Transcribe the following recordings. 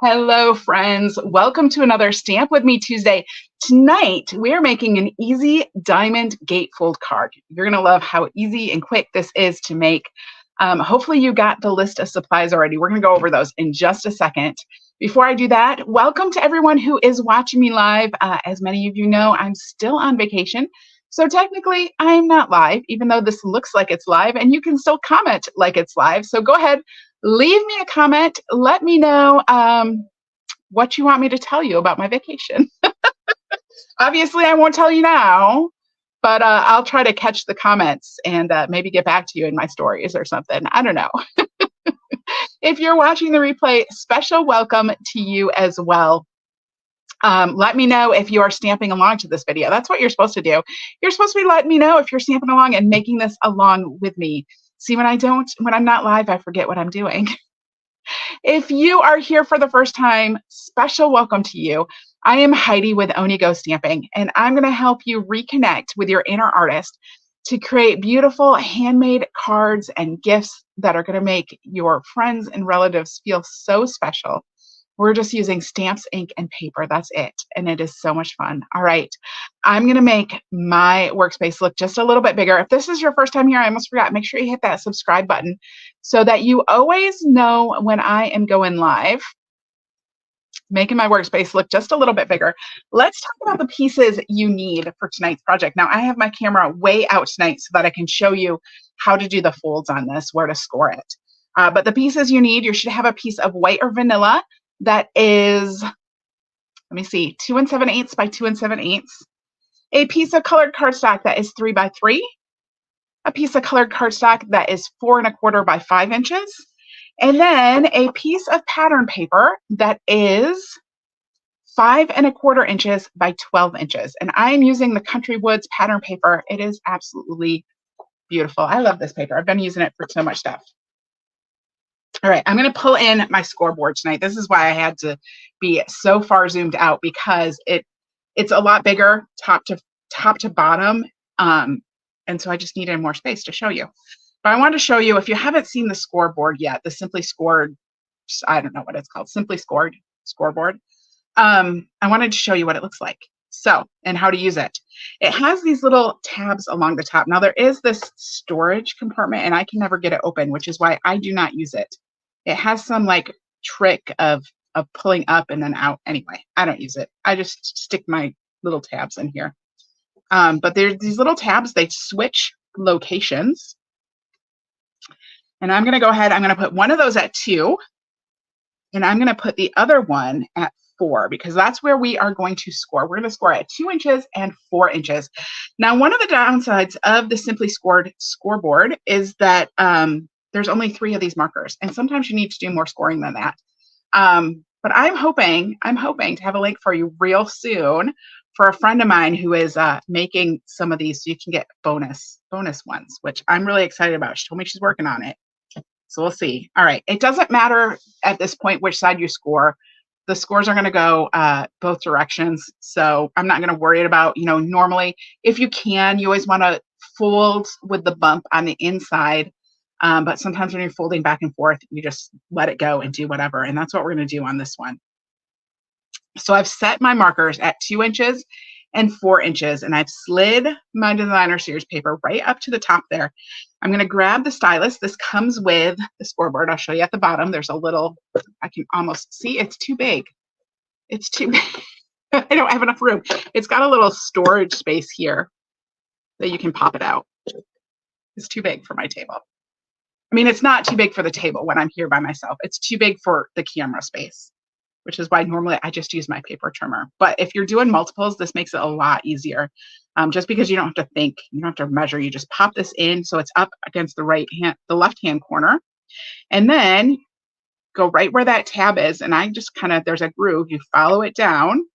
Hello, friends. Welcome to another Stamp With Me Tuesday. Tonight, we're making an easy diamond gatefold card. You're going to love how easy and quick this is to make. Hopefully, you got the list of supplies already. We're going to go over those in just a second. Before I do that, welcome to everyone who is watching me live. As many of you know, I'm still on vacation. So technically, I'm not live, even though this looks like it's live, and you can still comment like it's live. So go ahead, leave me a comment. Let me know what you want me to tell you about my vacation. Obviously, I won't tell you now, but I'll try to catch the comments and maybe get back to you in my stories or something. I don't know. If you're watching the replay, special welcome to you as well. Let me know if you are stamping along to this video. That's what you're supposed to do. You're supposed to be letting me know if you're stamping along and making this along with me. See, when I'm not live, I forget what I'm doing. If you are here for the first time, special welcome to you. I am Heidi with Onigo Stamping, and I'm going to help you reconnect with your inner artist to create beautiful handmade cards and gifts that are going to make your friends and relatives feel so special. We're just using stamps, ink, and paper. That's it. And it is so much fun. All right. I'm going to make my workspace look just a little bit bigger. If this is your first time here, I almost forgot, make sure you hit that subscribe button so that you always know when I am going live, making my workspace look just a little bit bigger. Let's talk about the pieces you need for tonight's project. Now, I have my camera way out tonight so that I can show you how to do the folds on this, where to score it. But the pieces you need, you should have a piece of white or vanilla that is, let me see, 2 7/8 by 2 7/8. A piece of colored cardstock that is 3 by 3. A piece of colored cardstock that is 4 1/4 by 5 inches. And then a piece of pattern paper that is 5 1/4 inches by 12 inches. And I am using the Country Woods pattern paper. It is absolutely beautiful. I love this paper. I've been using it for so much stuff. All right, I'm going to pull in my scoreboard tonight. This is why I had to be so far zoomed out, because it's a lot bigger top to bottom. And so I just needed more space to show you. But I wanted to show you, if you haven't seen the scoreboard yet, the Simply Scored, I don't know what it's called, Simply Scored scoreboard. I wanted to show you what it looks like. So, and how to use it. It has these little tabs along the top. Now there is this storage compartment and I can never get it open, which is why I do not use it. It has some like trick of pulling up and then out. Anyway, I don't use it. I just stick my little tabs in here. But there's these little tabs, they switch locations. And I'm going to go ahead, I'm going to put one of those at 2. And I'm going to put the other one at 4, because that's where we are going to score. We're going to score at 2 inches and 4 inches. Now, one of the downsides of the Simply Scored scoreboard is that there's only 3 of these markers, and sometimes you need to do more scoring than that. But I'm hoping to have a link for you real soon for a friend of mine who is making some of these, so you can get bonus ones, which I'm really excited about. She told me she's working on it. So we'll see. All right. It doesn't matter at this point which side you score. The scores are going to go both directions. So I'm not going to worry about, normally if you can, you always want to fold with the bump on the inside. But sometimes when you're folding back and forth, you just let it go and do whatever. And that's what we're going to do on this one. So I've set my markers at 2 inches and 4 inches, and I've slid my designer series paper right up to the top there. I'm going to grab the stylus. This comes with the scoreboard. I'll show you at the bottom. There's a little, I can almost see, it's too big. It's too big. I don't have enough room. It's got a little storage space here that you can pop it out. It's too big for my table. I mean, it's not too big for the table when I'm here by myself. It's too big for the camera space, which is why normally I just use my paper trimmer. But if you're doing multiples, this makes it a lot easier. Just because you don't have to think, you don't have to measure, you just pop this in so it's up against the left-hand corner. And then go right where that tab is. And I just there's a groove, you follow it down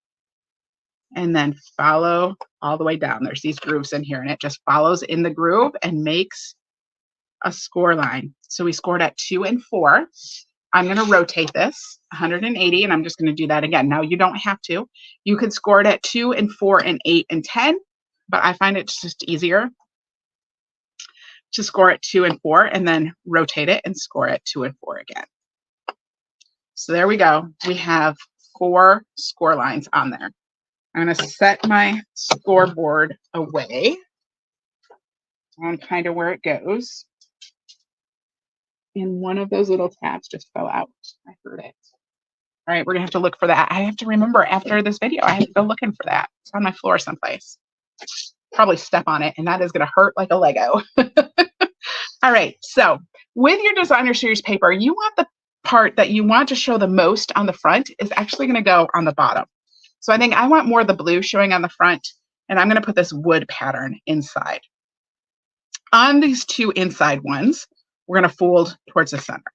and then follow all the way down. There's these grooves in here and it just follows in the groove and makes a score line. So we scored at 2 and 4. I'm going to rotate this 180, and I'm just going to do that again. Now, you don't have to. You could score it at 2 and 4 and 8 and 10, but I find it's just easier to score at 2 and 4 and then rotate it and score at 2 and 4 again. So there we go. We have 4 score lines on there. I'm going to set my scoreboard away on kind of where it goes. And one of those little tabs just fell out. I heard it. All right, we're going to have to look for that. I have to remember after this video, I have to go looking for that. It's on my floor someplace. Probably step on it, and that is going to hurt like a Lego. All right, so with your designer series paper, you want the part that you want to show the most on the front is actually going to go on the bottom. So I think I want more of the blue showing on the front, and I'm going to put this wood pattern inside. On these 2 inside ones, we're going to fold towards the center.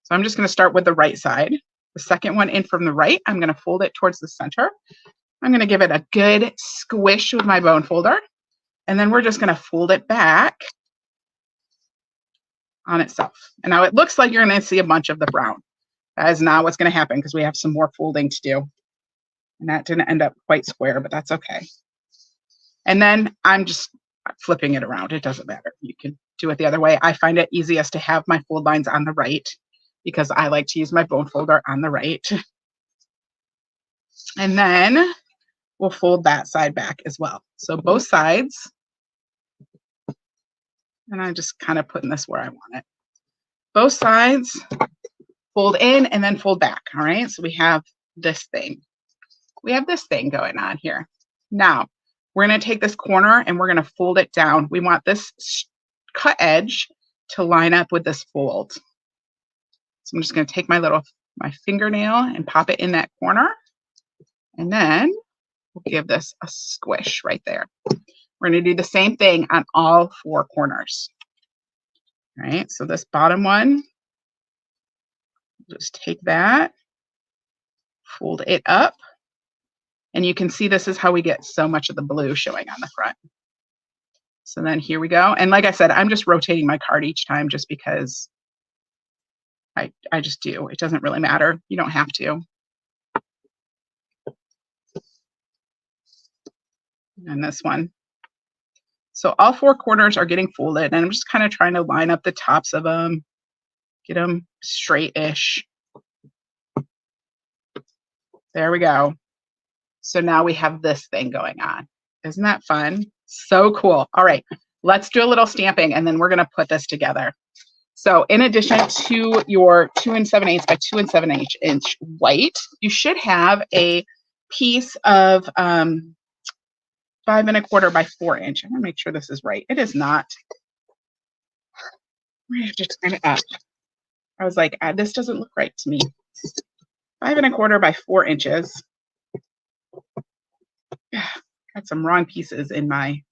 So I'm just going to start with the right side. The second one in from the right, I'm going to fold it towards the center. I'm going to give it a good squish with my bone folder, and then we're just going to fold it back on itself. And now it looks like you're going to see a bunch of the brown. That is not what's going to happen because we have some more folding to do. And that didn't end up quite square, but that's okay. And then I'm just flipping it around. It doesn't matter. You can do it the other way. I find it easiest to have my fold lines on the right because I like to use my bone folder on the right. And then we'll fold that side back as well. So both sides. And I'm just kind of putting this where I want it. Both sides, fold in and then fold back. All right, so we have this thing. We have this thing going on here. Now, we're going to take this corner and we're going to fold it down. We want this cut edge to line up with this fold. So I'm just going to take my fingernail and pop it in that corner. And then we'll give this a squish right there. We're going to do the same thing on all 4 corners. All right, so this bottom one, just take that, fold it up, and you can see this is how we get so much of the blue showing on the front. So then here we go. And like I said, I'm just rotating my card each time just because I just do. It doesn't really matter. You don't have to. And this one. So all 4 corners are getting folded, and I'm just kind of trying to line up the tops of them, get them straight-ish. There we go. So now we have this thing going on. Isn't that fun? So cool. All right, let's do a little stamping, and then we're going to put this together. So in addition to your 2 7/8 by 2 7/8 inch white, you should have a piece of 5 1/4 by 4 inch. I'm going to make sure this is right. It is not. We have to turn it up. I was like, this doesn't look right to me. 5 1/4 by 4 inches. Got some wrong pieces in my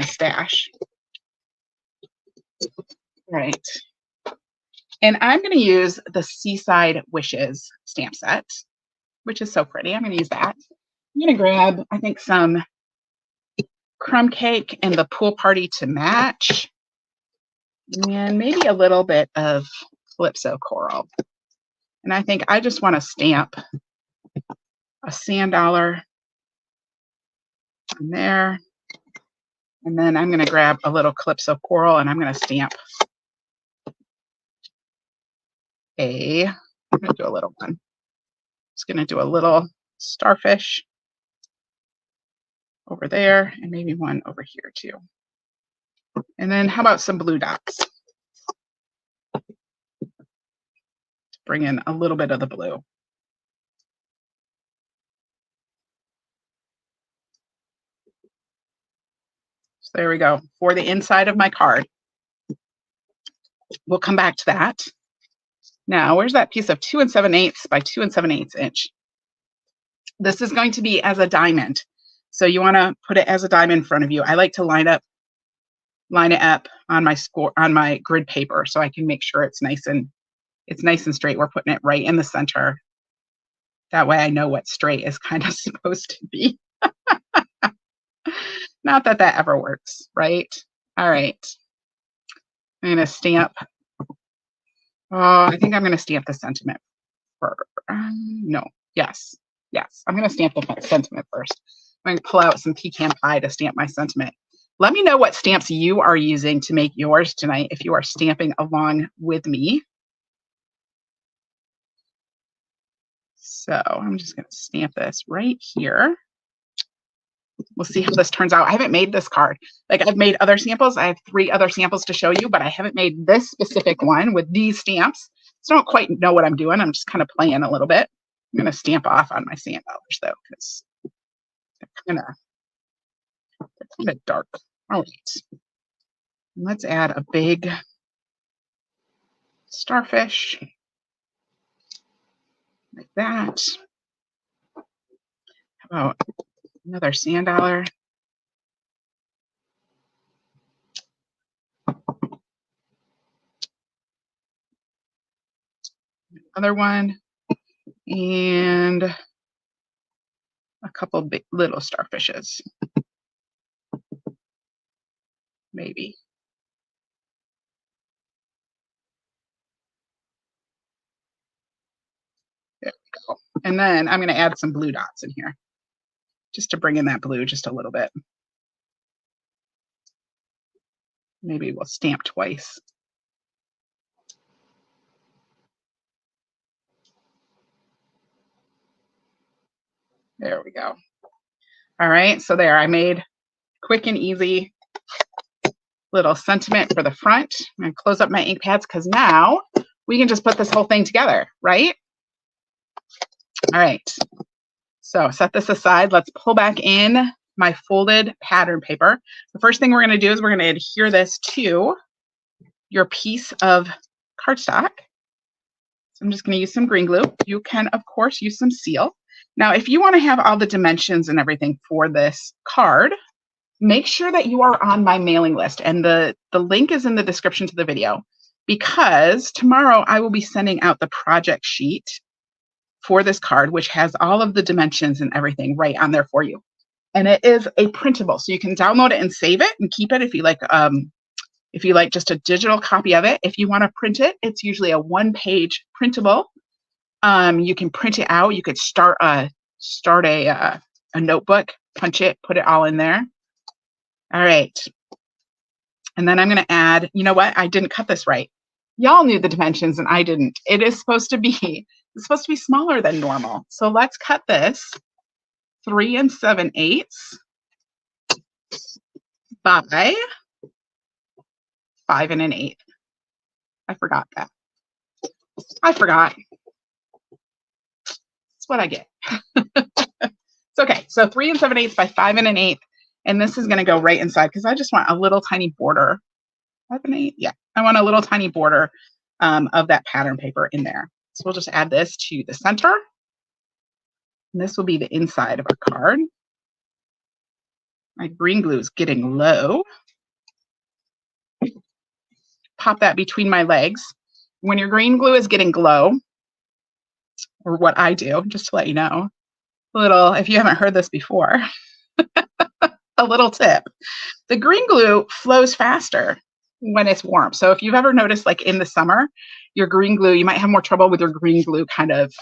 stash. Right. And I'm going to use the Seaside Wishes stamp set, which is so pretty. I'm going to use that. I'm going to grab, I think, some crumb cake and the pool party to match, and maybe a little bit of Calypso coral. And I think I just want to stamp a sand dollar in there. And then I'm going to grab a little Calypso coral and I'm going to stamp I'm going to do a little one. Just going to do a little starfish over there and maybe one over here too. And then how about some blue dots? To bring in a little bit of the blue. So there we go for the inside of my card. We'll come back to that. Now, where's that piece of 2 7/8 by 2 7/8 inch? This is going to be as a diamond. So you want to put it as a diamond in front of you. I like to line it up on my grid paper so I can make sure it's nice and straight. We're putting it right in the center. That way I know what straight is kind of supposed to be. Not that that ever works, right? All right. I'm going to stamp. I think I'm going to stamp the sentiment first. No. Yes. I'm going to stamp the sentiment first. I'm going to pull out some pecan pie to stamp my sentiment. Let me know what stamps you are using to make yours tonight if you are stamping along with me. So I'm just going to stamp this right here. We'll see how this turns out. I haven't made this card. Like, I've made other samples. I have 3 other samples to show you, but I haven't made this specific one with these stamps. So I don't quite know what I'm doing. I'm just kind of playing a little bit. I'm going to stamp off on my sand dollars though, because they're kind of dark. All right. Let's add a big starfish like that. How about another sand dollar? Another one, and a couple big little starfishes, maybe. There we go. And then I'm going to add some blue dots in here just to bring in that blue just a little bit. Maybe we'll stamp twice. There we go. All right, so there, I made quick and easy little sentiment for the front. I'm going to close up my ink pads because now we can just put this whole thing together, right? All right, so set this aside. Let's pull back in my folded pattern paper. The first thing we're going to do is we're going to adhere this to your piece of cardstock. So I'm just going to use some green glue. You can, of course, use some seal. Now, if you want to have all the dimensions and everything for this card, make sure that you are on my mailing list. And the link is in the description to the video, because tomorrow I will be sending out the project sheet for this card, which has all of the dimensions and everything right on there for you. And it is a printable, so you can download it and save it and keep it if you like just a digital copy of it. If you want to print it, it's usually a 1-page printable. You can print it out. You could start a notebook, punch it, put it all in there. All right. And then I'm going to add, you know what? I didn't cut this right. Y'all knew the dimensions and I didn't. It's supposed to be smaller than normal. So let's cut this 3 7/8 by 5 1/8. I forgot that. I forgot. That's what I get. It's okay. So 3 7/8 by 5 1/8. And this is going to go right inside because I just want a little tiny border. 5 1/8. Yeah, I want a little tiny border of that pattern paper in there. So we'll just add this to the center. And this will be the inside of our card. My green glue is getting low. Pop that between my legs. When your green glue is getting low, or what I do, just to let you know, if you haven't heard this before, a little tip. The green glue flows faster when it's warm. So if you've ever noticed, like in the summer, your green glue, you might have more trouble with your green glue kind of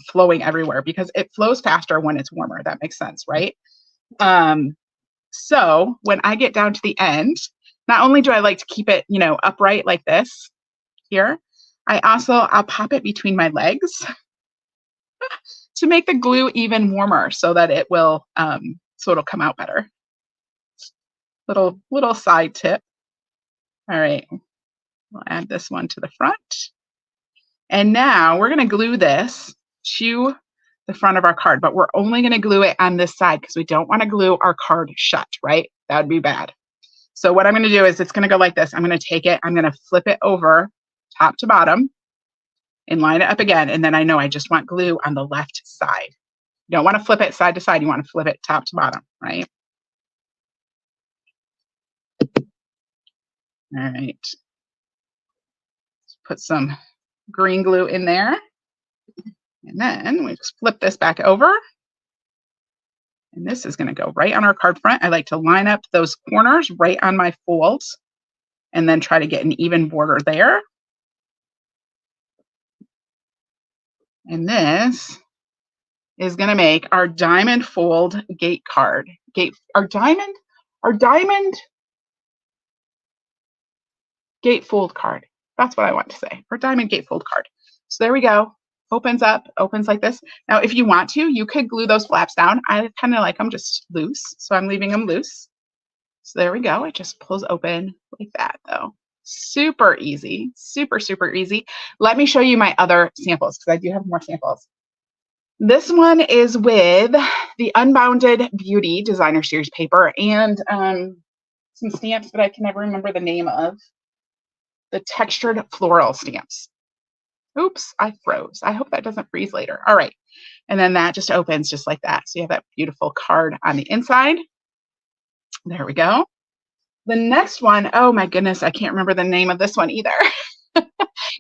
flowing everywhere because it flows faster when it's warmer. That makes sense, right? So when I get down to the end, not only do I like to keep it, upright like this here, I'll pop it between my legs to make the glue even warmer so that it will, so it'll come out better. Little side tip. All right, we'll add this one to the front. And now we're going to glue this to the front of our card, but we're only going to glue it on this side because we don't want to glue our card shut, right? That would be bad. So what I'm going to do is it's going to go like this. I'm going to take it, I'm going to flip it over top to bottom and line it up again. And then I know I just want glue on the left side. You don't want to flip it side to side. You want to flip it top to bottom, right? All right. Let's put some green glue in there. And then we just flip this back over. And this is going to go right on our card front. I like to line up those corners right on my folds and then try to get an even border there. And this is going to make our diamond fold gate card. Our diamond gate fold card. That's what I want to say. Our diamond gate fold card. So there we go. opens up, opens like this. Now, if you want to, you could glue those flaps down. I kind of like them just loose, so I'm leaving them loose. So there we go. It just pulls open like that though. Super easy, super, super easy. Let me show you my other samples because I do have more samples. This one is with the Unbounded Beauty Designer Series paper and some stamps that I can never remember the name of. The textured floral stamps. Oops, I froze. I hope that doesn't freeze later. All right. And then that just opens just like that. So you have that beautiful card on the inside. There we go. The next one, oh my goodness, I can't remember the name of this one either.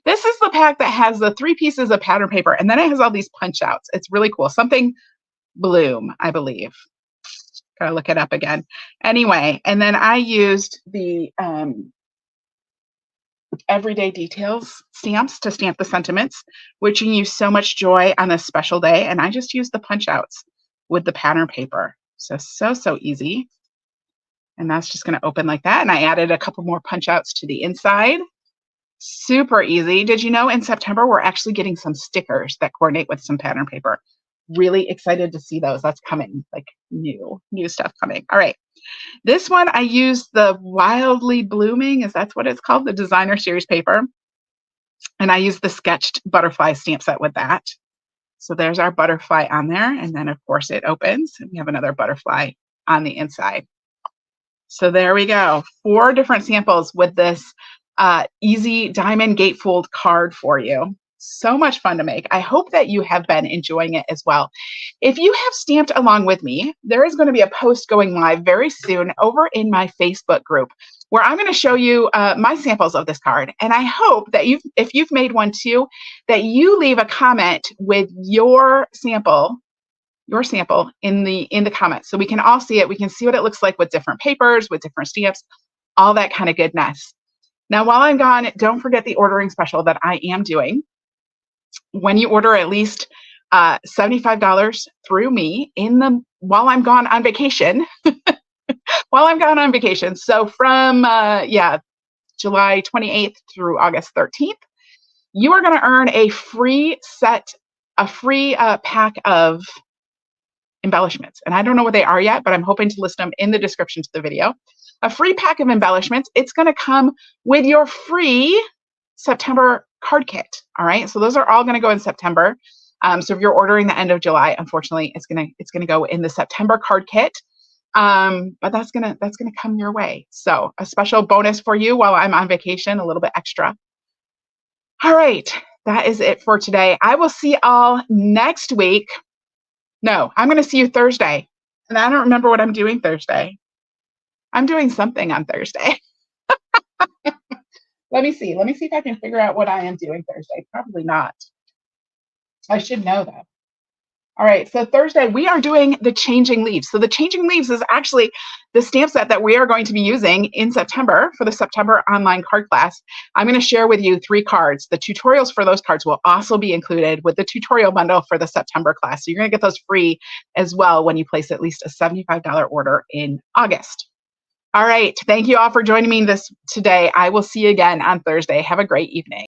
This is the pack that has the 3 pieces of pattern paper, and then it has all these punch outs. It's really cool. Something Bloom, I believe. Gotta look it up again. Anyway, and then I used the Everyday Details stamps to stamp the sentiments, wishing you so much joy on this special day. And I just used the punch outs with the pattern paper. So easy. And that's just going to open like that. And I added a couple more punch outs to the inside. Super easy. Did you know in September, we're actually getting some stickers that coordinate with some pattern paper? Really excited to see those. That's coming, like new stuff coming. All right. This one, I used the Wildly Blooming, is that's what it's called, the Designer Series paper. And I used the sketched butterfly stamp set with that. So there's our butterfly on there. And then, of course, it opens. And we have another butterfly on the inside. So there we go. 4 different samples with this easy diamond gatefold card for you. So much fun to make. I hope that you have been enjoying it as well. If you have stamped along with me, there is going to be a post going live very soon over in my Facebook group where I'm going to show you my samples of this card. And I hope that if you've made one too, that you leave a comment with your sample in the comments so we can all see it. We can see what it looks like with different papers, with different stamps, all that kind of goodness. Now, while I'm gone, don't forget the ordering special that I am doing. When you order at least $75 through me while I'm gone on vacation, So from July 28th through August 13th, you are going to earn a free pack of embellishments. And I don't know what they are yet, but I'm hoping to list them in the description to the video. A free pack of embellishments. It's going to come with your free September card kit. All right. So those are all going to go in September. So if you're ordering the end of July, unfortunately, it's going to go in the September card kit. But that's going to come your way. So a special bonus for you while I'm on vacation, a little bit extra. All right. That is it for today. I will see all next week. No, I'm going to see you Thursday. And I don't remember what I'm doing Thursday. I'm doing something on Thursday. Let me see. Let me see if I can figure out what I am doing Thursday. Probably not. I should know that. All right. So Thursday, we are doing the Changing Leaves. So the Changing Leaves is actually the stamp set that we are going to be using in September for the September online card class. I'm going to share with you 3 cards. The tutorials for those cards will also be included with the tutorial bundle for the September class. So you're going to get those free as well when you place at least a $75 order in August. All right. Thank you all for joining me today. I will see you again on Thursday. Have a great evening.